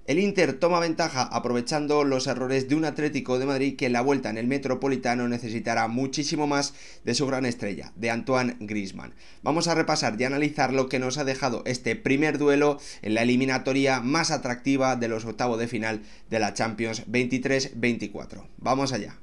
El Inter toma ventaja aprovechando los errores de un Atlético de Madrid que en la vuelta en el Metropolitano necesitará muchísimo más de su gran estrella, de Antoine Griezmann. Vamos a repasar y analizar lo que nos ha dejado este primer duelo en la eliminatoria más atractiva de los octavos de final de la Champions 23-24. Vamos allá.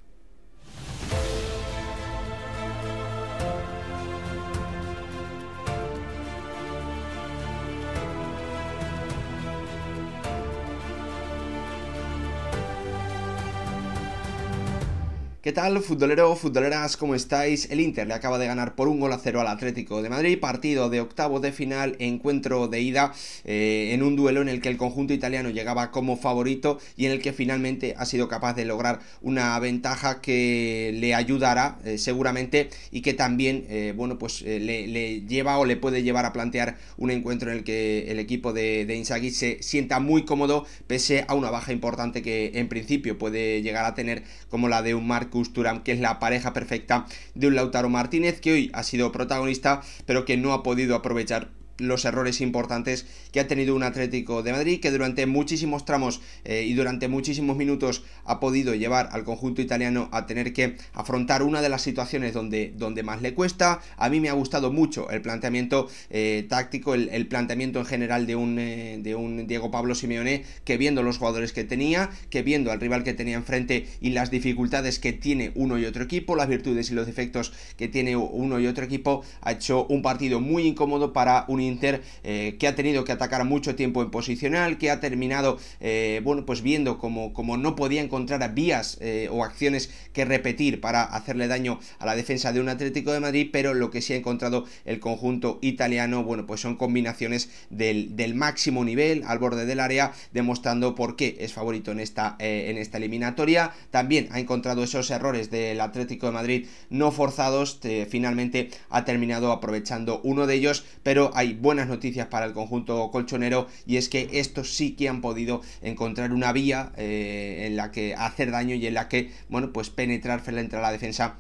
¿Qué tal, futbolero, futboleras? ¿Cómo estáis? El Inter le acaba de ganar por 1-0 al Atlético de Madrid, partido de octavos de final, encuentro de ida, en un duelo en el que el conjunto italiano llegaba como favorito y en el que finalmente ha sido capaz de lograr una ventaja que le ayudará seguramente y que también le lleva o le puede llevar a plantear un encuentro en el que el equipo de Inzaghi se sienta muy cómodo pese a una baja importante que en principio puede llegar a tener, como la de un Marcus Thuram, que es la pareja perfecta de un Lautaro Martínez, que hoy ha sido protagonista pero que no ha podido aprovechar los errores importantes que ha tenido un Atlético de Madrid, que durante muchísimos tramos y durante muchísimos minutos ha podido llevar al conjunto italiano a tener que afrontar una de las situaciones donde más le cuesta. A mí me ha gustado mucho el planteamiento táctico, el planteamiento en general de un Diego Pablo Simeone, que viendo los jugadores que tenía, que viendo al rival que tenía enfrente y las dificultades que tiene uno y otro equipo, las virtudes y los defectos que tiene uno y otro equipo, ha hecho un partido muy incómodo para un Inter que ha tenido que atacar mucho tiempo en posicional, que ha terminado viendo como no podía encontrar vías o acciones que repetir para hacerle daño a la defensa de un Atlético de Madrid, pero lo que sí ha encontrado el conjunto italiano, pues son combinaciones del máximo nivel al borde del área, demostrando por qué es favorito en esta eliminatoria. También ha encontrado esos errores del Atlético de Madrid no forzados, finalmente ha terminado aprovechando uno de ellos, pero hay buenas noticias para el conjunto colchonero, y es que estos sí que han podido encontrar una vía en la que hacer daño y en la que penetrar frente a la defensa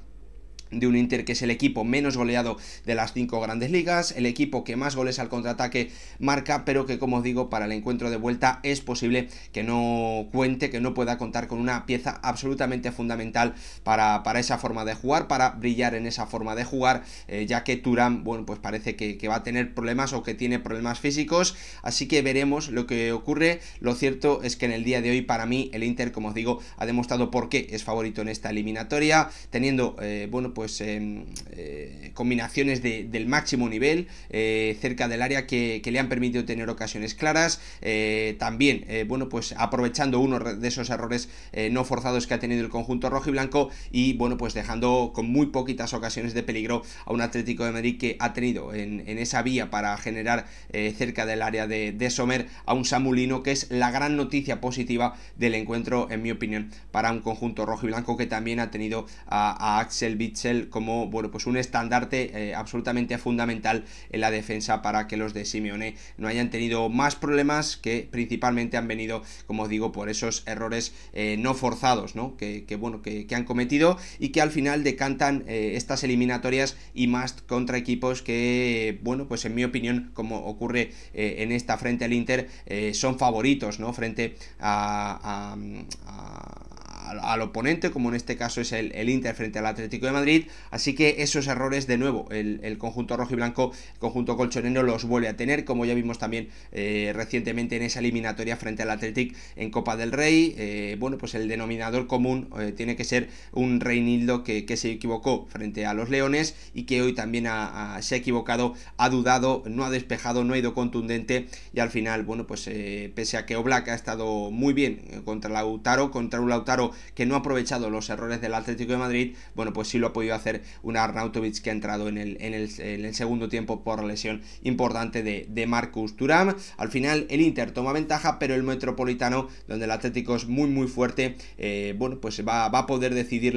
de un Inter que es el equipo menos goleado de las 5 grandes ligas, el equipo que más goles al contraataque marca, pero que, como os digo, para el encuentro de vuelta es posible que no cuente, que no pueda contar con una pieza absolutamente fundamental para esa forma de jugar, para brillar en esa forma de jugar, ya que Thuram, pues parece que va a tener problemas o que tiene problemas físicos, así que veremos lo que ocurre. Lo cierto es que en el día de hoy, para mí, el Inter, como os digo, ha demostrado por qué es favorito en esta eliminatoria, teniendo, combinaciones del máximo nivel cerca del área que le han permitido tener ocasiones claras, también aprovechando uno de esos errores no forzados que ha tenido el conjunto rojiblanco y dejando con muy poquitas ocasiones de peligro a un Atlético de Madrid que ha tenido en esa vía para generar cerca del área de Sommer a un Samu Lino, que es la gran noticia positiva del encuentro, en mi opinión, para un conjunto rojiblanco que también ha tenido a Axel Witsel como un estandarte absolutamente fundamental en la defensa para que los de Simeone no hayan tenido más problemas, que principalmente han venido, como os digo, por esos errores no forzados, ¿no? que han cometido y que al final decantan estas eliminatorias, y más contra equipos que, en mi opinión, como ocurre en esta frente al Inter, son favoritos, ¿no? Frente al oponente, como en este caso es el Inter frente al Atlético de Madrid. Así que esos errores, de nuevo, el conjunto rojiblanco, el conjunto colchonero, los vuelve a tener, como ya vimos también recientemente en esa eliminatoria frente al Athletic en Copa del Rey. El denominador común tiene que ser un Reinildo que se equivocó frente a los Leones y que hoy también se ha equivocado, ha dudado, no ha despejado, no ha ido contundente, y al final, pese a que Oblak ha estado muy bien contra un Lautaro que no ha aprovechado los errores del Atlético de Madrid, sí lo ha podido hacer un Arnautovic que ha entrado en el segundo tiempo por lesión importante de Marcus Thuram. Al final el Inter toma ventaja, pero el Metropolitano, donde el Atlético es muy muy fuerte, va a poder decidir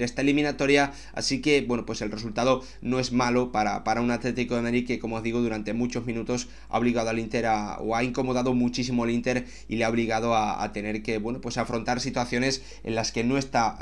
esta eliminatoria, así que el resultado no es malo para un Atlético de Madrid que, como os digo, durante muchos minutos ha obligado al Inter o ha incomodado muchísimo al Inter y le ha obligado a tener que afrontar afrontar situaciones en las que no está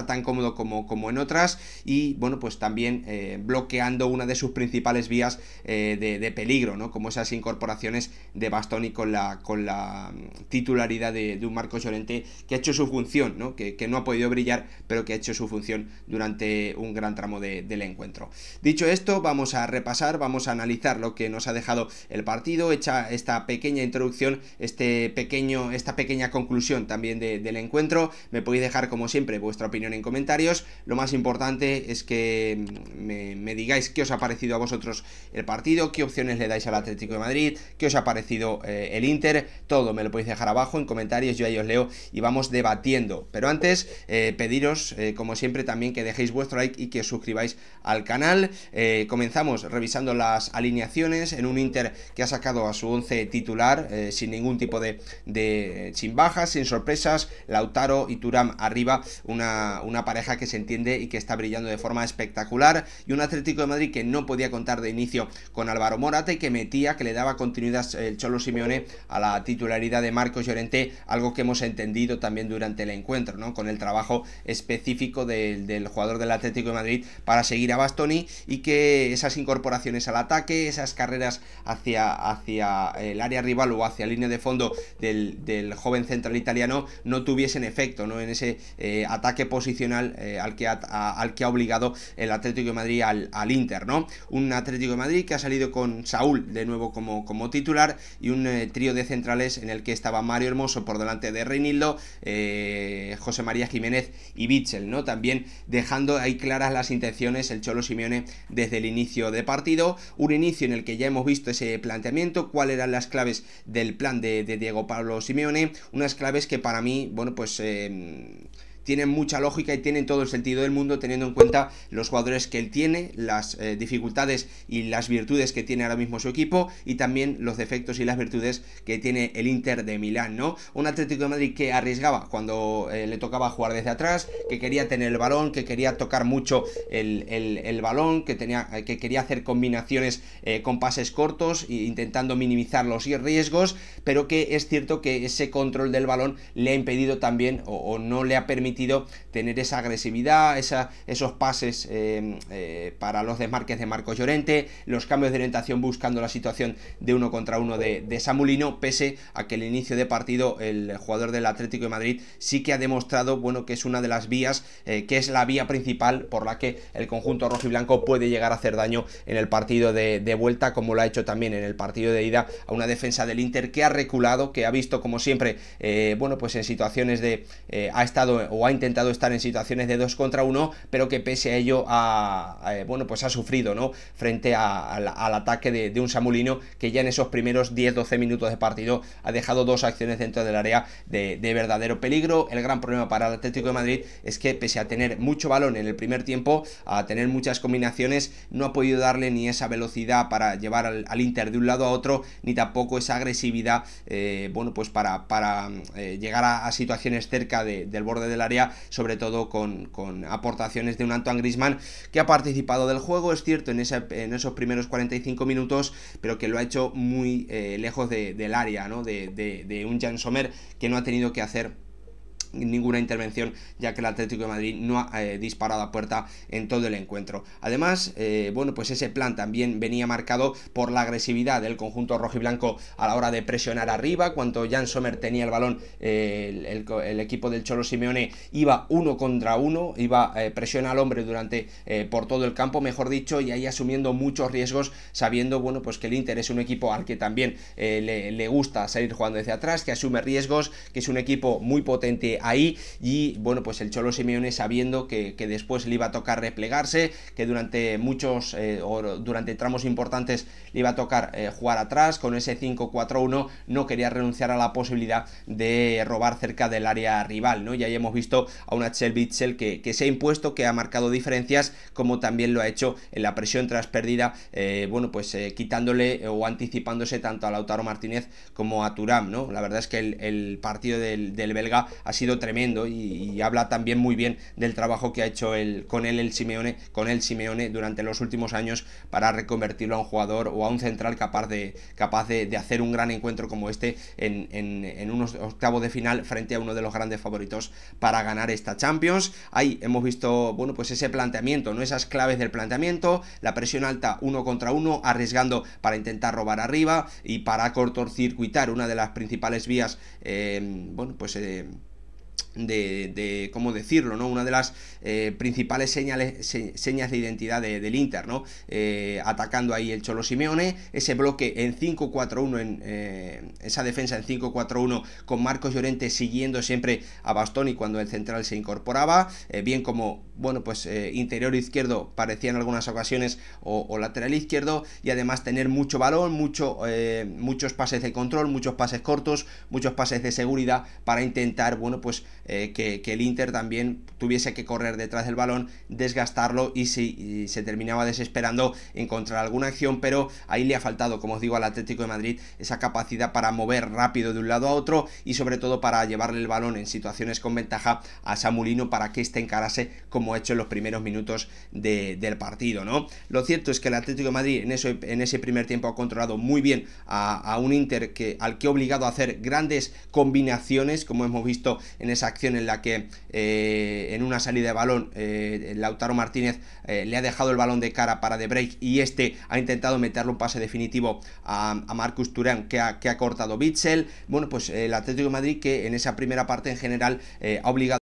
tan cómodo como en otras, y bueno, pues también bloqueando una de sus principales vías de peligro, ¿no? Como esas incorporaciones de Bastoni con la titularidad de un Marcos Llorente, que ha hecho su función, ¿no? Que no ha podido brillar, pero que ha hecho su función durante un gran tramo del encuentro. Dicho esto, vamos a repasar, vamos a analizar lo que nos ha dejado el partido, hecha esta pequeña introducción, esta pequeña conclusión también del encuentro. Me podéis dejar, como siempre, vuestra opinión en comentarios. Lo más importante es que me digáis qué os ha parecido a vosotros el partido, qué opciones le dais al Atlético de Madrid, qué os ha parecido el Inter. Todo me lo podéis dejar abajo en comentarios, yo ahí os leo y vamos debatiendo. Pero antes, pediros, como siempre, también que dejéis vuestro like y que os suscribáis al canal. Comenzamos revisando las alineaciones en un Inter que ha sacado a su 11 titular, sin ningún tipo sin bajas, sin sorpresas. Lautaro y Thuram arriba, una pareja que se entiende y que está brillando de forma espectacular, y un Atlético de Madrid que no podía contar de inicio con Álvaro Morata y que le daba continuidad el Cholo Simeone a la titularidad de Marcos Llorente, algo que hemos entendido también durante el encuentro, ¿no? Con el trabajo específico del jugador del Atlético de Madrid para seguir a Bastoni, y que esas incorporaciones al ataque, esas carreras hacia el área rival o hacia la línea de fondo del joven central italiano no tuviesen efecto, ¿no? En ese ataque posicional al que ha obligado el Atlético de Madrid al Inter, ¿no? Un Atlético de Madrid que ha salido con Saúl de nuevo como titular, y un trío de centrales en el que estaba Mario Hermoso por delante de Reinildo, José María Jiménez y Witsel, ¿no? También dejando ahí claras las intenciones el Cholo Simeone desde el inicio de partido, un inicio en el que ya hemos visto ese planteamiento, cuáles eran las claves del plan de Diego Pablo Simeone, unas claves que para mí, bueno, pues tienen mucha lógica y tienen todo el sentido del mundo, teniendo en cuenta los jugadores que él tiene, las dificultades y las virtudes que tiene ahora mismo su equipo, y también los defectos y las virtudes que tiene el Inter de Milán, ¿no? Un Atlético de Madrid que arriesgaba cuando le tocaba jugar desde atrás, que quería tener el balón, que quería tocar mucho el balón, que quería hacer combinaciones con pases cortos, intentando minimizar los riesgos, pero que es cierto que ese control del balón le ha impedido también, o no le ha permitido tener esa agresividad, esos pases para los desmarques de Marcos Llorente, los cambios de orientación buscando la situación de uno contra uno de Samu Lino, pese a que el inicio de partido el jugador del Atlético de Madrid sí que ha demostrado, bueno, que es una de las vías, que es la vía principal por la que el conjunto rojiblanco puede llegar a hacer daño en el partido de vuelta, como lo ha hecho también en el partido de ida, a una defensa del Inter que ha reculado, que ha visto como siempre, bueno, pues en situaciones ha estado o ha intentado estar en situaciones de 2 contra 1, pero que pese a ello bueno, pues ha sufrido, ¿no? Frente al ataque de un Samu Lino, que ya en esos primeros 10-12 minutos de partido ha dejado 2 acciones dentro del área de verdadero peligro. El gran problema para el Atlético de Madrid es que, pese a tener mucho balón en el primer tiempo, a tener muchas combinaciones, no ha podido darle ni esa velocidad para llevar al Inter de un lado a otro, ni tampoco esa agresividad, bueno, pues para llegar a situaciones cerca del borde del área, sobre todo con aportaciones de un Antoine Griezmann, que ha participado del juego, es cierto, en esos primeros 45 minutos, pero que lo ha hecho muy lejos del área, ¿no? De un Jan Sommer que no ha tenido que hacer ninguna intervención, ya que el Atlético de Madrid no ha disparado a puerta en todo el encuentro. Además, bueno, pues ese plan también venía marcado por la agresividad del conjunto rojiblanco a la hora de presionar arriba. Cuando Jan Sommer tenía el balón, el equipo del Cholo Simeone iba 1 contra 1, iba presión al hombre por todo el campo, mejor dicho, y ahí asumiendo muchos riesgos, sabiendo, bueno, pues que el Inter es un equipo al que también le gusta salir jugando desde atrás, que asume riesgos, que es un equipo muy potente ahí, y bueno, pues el Cholo Simeone, sabiendo que después le iba a tocar replegarse, que durante durante tramos importantes le iba a tocar jugar atrás con ese 5-4-1, no quería renunciar a la posibilidad de robar cerca del área rival, ¿no? Y ahí hemos visto a un Axel Witsel que se ha impuesto, que ha marcado diferencias, como también lo ha hecho en la presión tras pérdida, bueno, pues quitándole o anticipándose tanto a Lautaro Martínez como a Thuram, ¿no? La verdad es que el partido del belga ha sido sido tremendo y habla también muy bien del trabajo que ha hecho con él Simeone durante los últimos años para reconvertirlo a un jugador o a un central capaz de hacer un gran encuentro como este en unos octavos de final frente a uno de los grandes favoritos para ganar esta Champions. Ahí hemos visto, bueno, pues ese planteamiento, ¿no? Esas claves del planteamiento, la presión alta uno contra uno, arriesgando para intentar robar arriba y para cortocircuitar una de las principales vías, bueno, pues ¿cómo decirlo?, ¿no? Una de las principales señas de identidad del Inter, ¿no? Atacando ahí el Cholo Simeone, ese bloque en 5-4-1, esa defensa en 5-4-1 con Marcos Llorente siguiendo siempre a Bastoni cuando el central se incorporaba, bien como, bueno, pues interior izquierdo parecía en algunas ocasiones o lateral izquierdo, y además tener mucho balón, muchos pases de control, muchos pases cortos, muchos pases de seguridad para intentar, bueno, pues que el Inter también tuviese que correr detrás del balón, desgastarlo y se terminaba desesperando encontrar alguna acción, pero ahí le ha faltado, como os digo, al Atlético de Madrid esa capacidad para mover rápido de un lado a otro y sobre todo para llevarle el balón en situaciones con ventaja a Samu Lino para que éste encarase como ha hecho en los primeros minutos del partido, ¿no? Lo cierto es que el Atlético de Madrid en ese primer tiempo ha controlado muy bien a un Inter al que ha obligado a hacer grandes combinaciones, como hemos visto en esa acción en la que en una salida de balón Lautaro Martínez le ha dejado el balón de cara para De Vrij y este ha intentado meterle un pase definitivo a Marcus Thuram que ha cortado Witsel. Bueno, pues el Atlético de Madrid, que en esa primera parte en general ha obligado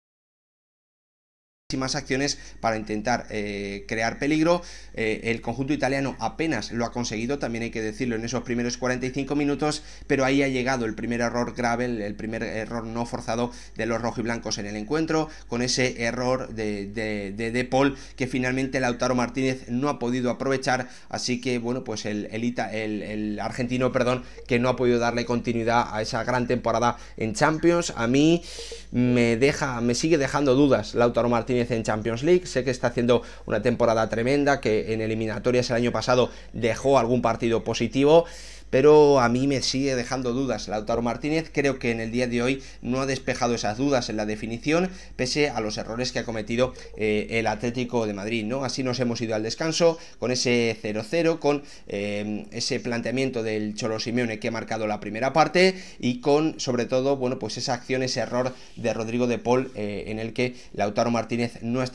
más acciones para intentar crear peligro. El conjunto italiano apenas lo ha conseguido, también hay que decirlo, en esos primeros 45 minutos, pero ahí ha llegado el primer error grave, el primer error no forzado de los rojiblancos en el encuentro, con ese error de Paul que finalmente Lautaro Martínez no ha podido aprovechar, así que bueno, pues el argentino, perdón, que no ha podido darle continuidad a esa gran temporada en Champions. A mí me sigue dejando dudas Lautaro Martínez en Champions League. Sé que está haciendo una temporada tremenda, que en eliminatorias el año pasado dejó algún partido positivo, pero a mí me sigue dejando dudas Lautaro Martínez. Creo que en el día de hoy no ha despejado esas dudas en la definición, pese a los errores que ha cometido el Atlético de Madrid, ¿no? Así nos hemos ido al descanso con ese 0-0, con ese planteamiento del Cholo Simeone que ha marcado la primera parte y con, sobre todo, bueno, pues esa acción, ese error de Rodrigo de Paul en el que Lautaro Martínez no ha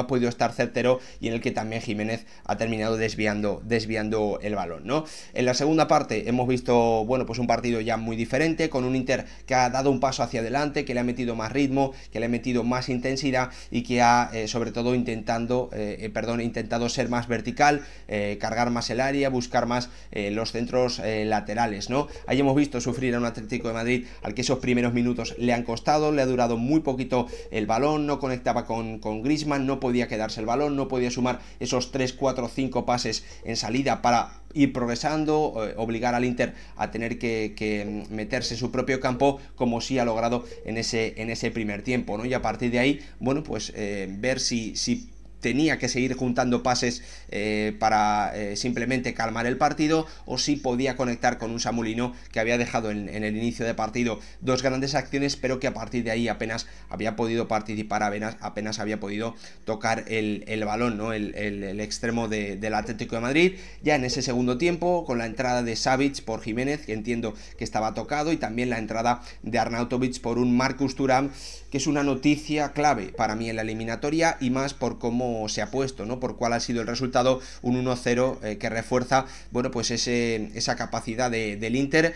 podido estar certero y en el que también Jiménez ha terminado desviando el balón, ¿no? En la segunda parte hemos visto, bueno, pues un partido ya muy diferente, con un Inter que ha dado un paso hacia adelante, que le ha metido más ritmo, que le ha metido más intensidad y que ha, sobre todo, intentado ser más vertical, cargar más el área, buscar más los centros laterales, ¿no? Ahí hemos visto sufrir a un Atlético de Madrid al que esos primeros minutos le han costado, le ha durado muy poquito el balón, no conectaba con Griezmann, no podía quedarse el balón, no podía sumar esos 3, 4, 5 pases en salida para ir progresando, obligar al Inter a tener que meterse en su propio campo, como sí ha logrado en ese primer tiempo, ¿no? Y a partir de ahí, bueno, pues ver si tenía que seguir juntando pases para simplemente calmar el partido, o si podía conectar con un Samu Lino que había dejado en el inicio de partido dos grandes acciones, pero que a partir de ahí apenas había podido participar, apenas había podido tocar el balón, ¿no? El extremo del Atlético de Madrid. Ya en ese segundo tiempo, con la entrada de Savic por Jiménez, que entiendo que estaba tocado, y también la entrada de Arnautovic por un Marcus Thuram, que es una noticia clave para mí en la eliminatoria, y más por cómo se ha puesto, ¿no? Por cuál ha sido el resultado, un 1-0 que refuerza, bueno, pues esa capacidad del Inter,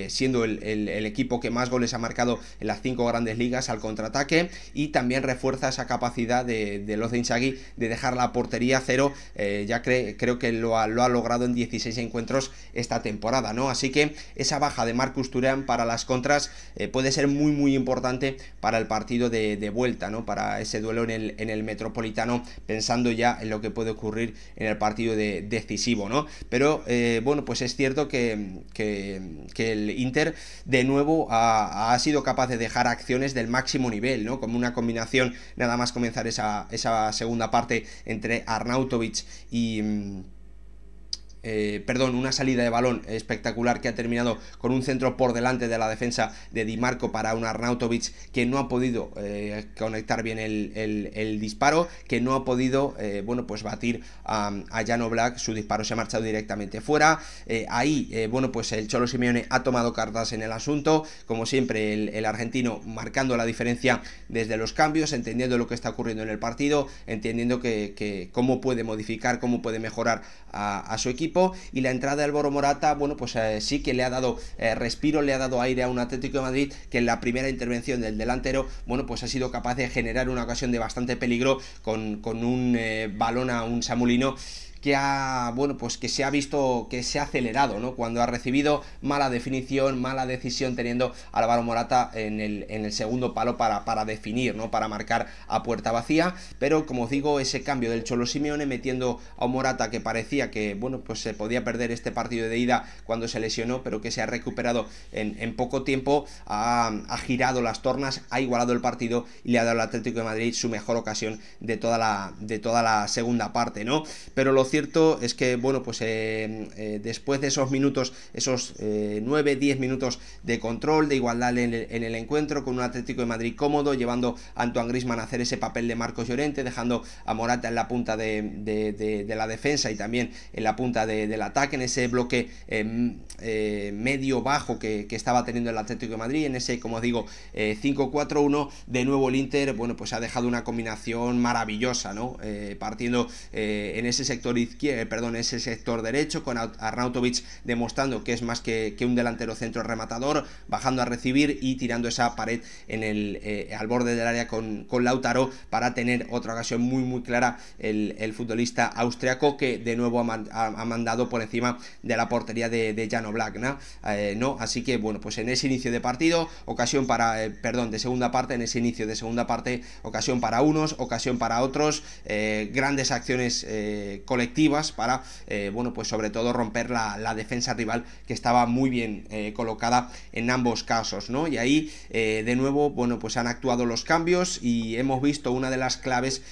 siendo el equipo que más goles ha marcado en las 5 grandes ligas al contraataque, y también refuerza esa capacidad de los de Inzaghi de dejar la portería a cero. Creo que lo ha logrado en 16 encuentros esta temporada, ¿no? Así que esa baja de Marcus Thuram para las contras puede ser muy muy importante para el partido de vuelta, ¿no? Para ese duelo en el Metropolitano, pensando ya en lo que puede ocurrir en el partido decisivo, ¿no? Pero bueno, pues es cierto que el Inter de nuevo ha sido capaz de dejar acciones del máximo nivel, ¿no? Como una combinación, nada más comenzar esa segunda parte, entre Arnautovic y una salida de balón espectacular que ha terminado con un centro por delante de la defensa de Di Marco para un Arnautovic que no ha podido conectar bien el disparo, que no ha podido pues batir a Jan Oblak. Su disparo se ha marchado directamente fuera. Pues el Cholo Simeone ha tomado cartas en el asunto, como siempre el argentino marcando la diferencia desde los cambios, entendiendo lo que está ocurriendo en el partido, entendiendo que cómo puede modificar, cómo puede mejorar a su equipo. Y la entrada de Álvaro Morata, sí que le ha dado respiro, le ha dado aire a un Atlético de Madrid que en la primera intervención del delantero, pues ha sido capaz de generar una ocasión de bastante peligro con un balón a un Samulino que se ha visto que se ha acelerado, ¿no? Cuando ha recibido mala definición, mala decisión, teniendo a Álvaro Morata en el segundo palo para definir, ¿no? Para marcar a puerta vacía. Pero como os digo, ese cambio del Cholo Simeone metiendo a un Morata que parecía que se podía perder este partido de ida cuando se lesionó, pero que se ha recuperado en poco tiempo, ha girado las tornas, ha igualado el partido y le ha dado al Atlético de Madrid su mejor ocasión de toda la segunda parte, ¿no? Pero lo cierto es que después de esos minutos, esos 9-10 minutos de control, de igualdad en el encuentro, con un Atlético de Madrid cómodo, llevando a Antoine Griezmann a hacer ese papel de Marcos Llorente, dejando a Morata en la punta de la defensa y también en la punta del ataque, en ese bloque medio bajo que estaba teniendo el Atlético de Madrid, en ese, como os digo, 5-4-1. De nuevo el Inter ha dejado una combinación maravillosa, ¿no? Partiendo en ese sector ese sector derecho, con Arnautovic demostrando que es más que un delantero centro rematador, bajando a recibir y tirando esa pared al borde del área con Lautaro para tener otra ocasión muy muy clara el futbolista austriaco, que de nuevo ha mandado por encima de la portería de Jan Oblak, ¿no? Así que en ese inicio de partido, ocasión de segunda parte, en ese inicio de segunda parte, ocasión para unos, ocasión para otros, grandes acciones colectivas para sobre todo romper la defensa rival, que estaba muy bien colocada en ambos casos, ¿no? Y ahí de nuevo han actuado los cambios y hemos visto una de las claves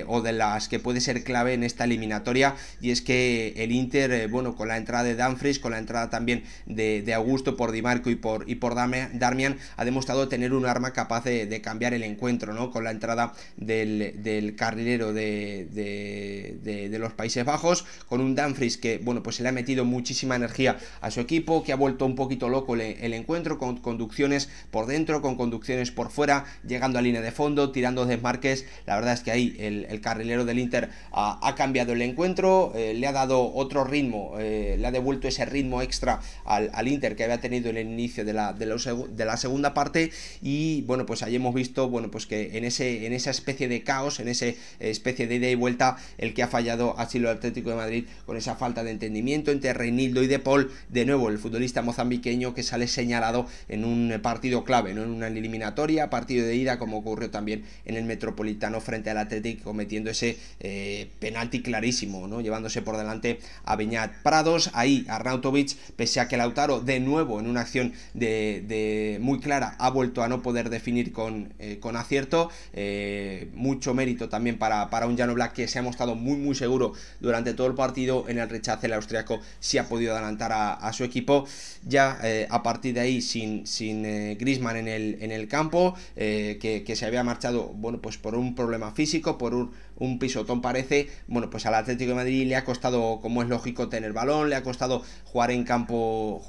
o de las que puede ser clave en esta eliminatoria, y es que el Inter con la entrada de Dumfries, con la entrada también de Augusto por Di Marco y por Darmian, ha demostrado tener un arma capaz de cambiar el encuentro, ¿no? Con la entrada del carrilero de los Países Bajos, con un Dumfries que se le ha metido muchísima energía a su equipo, que ha vuelto un poquito loco el encuentro, con conducciones por dentro, con conducciones por fuera, llegando a línea de fondo, tirando desmarques. La verdad es que ahí el carrilero del Inter ha cambiado el encuentro, le ha dado otro ritmo, le ha devuelto ese ritmo extra al Inter que había tenido en el inicio de la segunda parte. Y ahí hemos visto que en esa especie de caos, en esa especie de ida y vuelta, el que ha fallado ha sido el Atlético de Madrid, con esa falta de entendimiento entre Reinildo y De Paul. De nuevo el futbolista mozambiqueño que sale señalado en un partido clave, no en una eliminatoria, partido de ida, como ocurrió también en el Metropolitano frente al Atlético, cometiendo ese penalti clarísimo, ¿no? Llevándose por delante a Beñat Prados. Ahí Arnautovic, pese a que Lautaro de nuevo en una acción muy clara ha vuelto a no poder definir con acierto, mucho mérito también para un Jan Oblak, que se ha mostrado muy muy seguro durante todo el partido. En el rechace el austriaco sí ha podido adelantar a su equipo. Ya a partir de ahí sin Griezmann en el campo, que se había marchado por un problema físico, por un pisotón parece, al Atlético de Madrid le ha costado, como es lógico, tener balón, le ha costado jugar en campo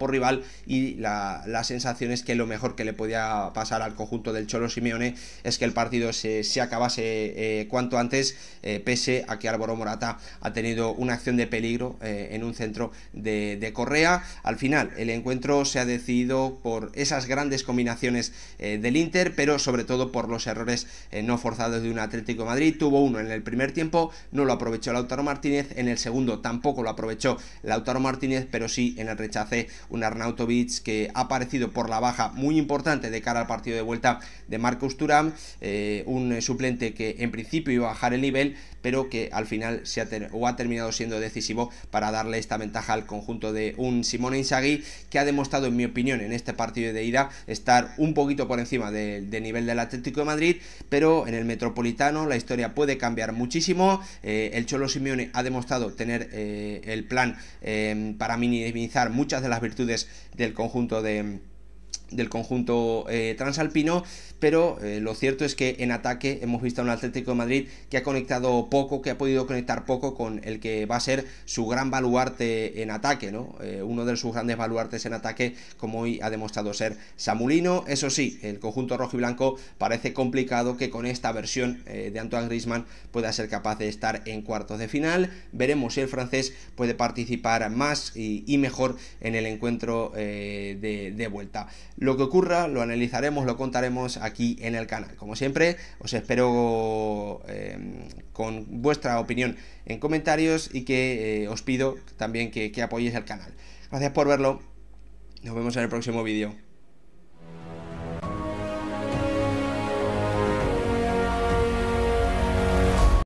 rival, y la sensación es que lo mejor que le podía pasar al conjunto del Cholo Simeone es que el partido se acabase cuanto antes, pese a que Álvaro Morata ha tenido una acción de peligro en un centro de Correa. Al final el encuentro se ha decidido por esas grandes combinaciones del Inter, pero sobre todo por los errores no forzados de un Atlético de Madrid. Tuvo uno en el primer tiempo, no lo aprovechó Lautaro Martínez; en el segundo tampoco lo aprovechó Lautaro Martínez, pero sí en el rechace un Arnautovic que ha aparecido por la baja muy importante de cara al partido de vuelta de Marcus Thuram, un suplente que en principio iba a bajar el nivel, pero que al final ha terminado siendo decisivo para darle esta ventaja al conjunto de un Simone Inzaghi, que ha demostrado, en mi opinión, en este partido de ida estar un poquito por encima del nivel del Atlético de Madrid. Pero en el Metropolitano la historia puede cambiar muchísimo. El Cholo Simeone ha demostrado tener el plan para minimizar muchas de las virtudes del conjunto transalpino, pero lo cierto es que en ataque hemos visto a un Atlético de Madrid que ha conectado poco, que ha podido conectar poco con el que va a ser su gran baluarte en ataque, ¿no? Uno de sus grandes baluartes en ataque, como hoy ha demostrado ser Samu Lino. Eso sí, el conjunto rojiblanco parece complicado que con esta versión de Antoine Griezmann pueda ser capaz de estar en cuartos de final. Veremos si el francés puede participar más y mejor en el encuentro de vuelta. Lo que ocurra lo analizaremos, lo contaremos aquí en el canal. Como siempre, os espero con vuestra opinión en comentarios y que os pido también que apoyéis el canal. Gracias por verlo. Nos vemos en el próximo vídeo.